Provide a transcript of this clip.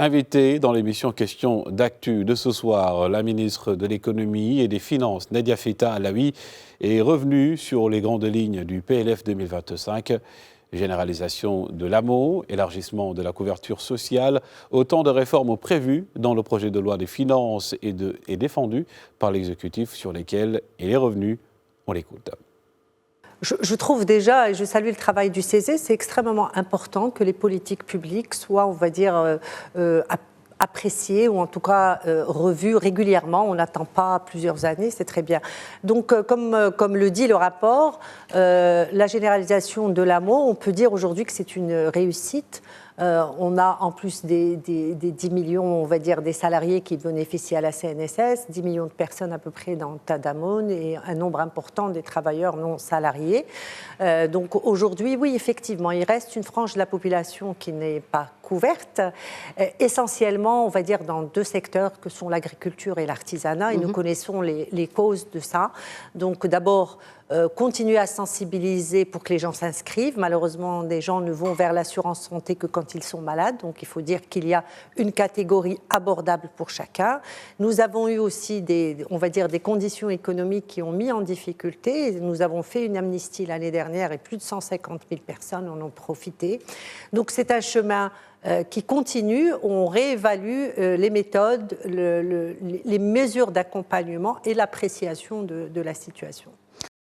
Invitée dans l'émission Question d'actu de ce soir, la ministre de l'Économie et des Finances, Nadia Feta Alaoui, est revenue sur les grandes lignes du PLF 2025. Généralisation de l'AMO, élargissement de la couverture sociale, autant de réformes prévues dans le projet de loi des finances et défendues par l'exécutif sur lesquelles elle est revenue. On l'écoute. Je trouve déjà, et je salue le travail du CESE, c'est extrêmement important que les politiques publiques soient, on va dire, appréciées ou en tout cas revues régulièrement. On n'attend pas plusieurs années, c'est très bien. Donc, comme le dit le rapport, la généralisation de l'AMO, on peut dire aujourd'hui que c'est une réussite. On a en plus des 10 millions, on va dire, des salariés qui bénéficient à la CNSS, 10 millions de personnes à peu près dans Tadamone et un nombre important des travailleurs non salariés. Donc aujourd'hui, oui, effectivement, il reste une frange de la population qui n'est pas couverte, essentiellement, on va dire, dans deux secteurs que sont l'agriculture et l'artisanat, et nous connaissons les causes de ça. Donc d'abord, continuer à sensibiliser pour que les gens s'inscrivent. Malheureusement, des gens ne vont vers l'assurance santé que quand ils sont malades. Donc, il faut dire qu'il y a une catégorie abordable pour chacun. Nous avons eu aussi on va dire, des conditions économiques qui ont mis en difficulté. Nous avons fait une amnistie l'année dernière et plus de 150 000 personnes en ont profité. Donc, c'est un chemin qui continue. On réévalue les méthodes, les mesures d'accompagnement et l'appréciation de la situation.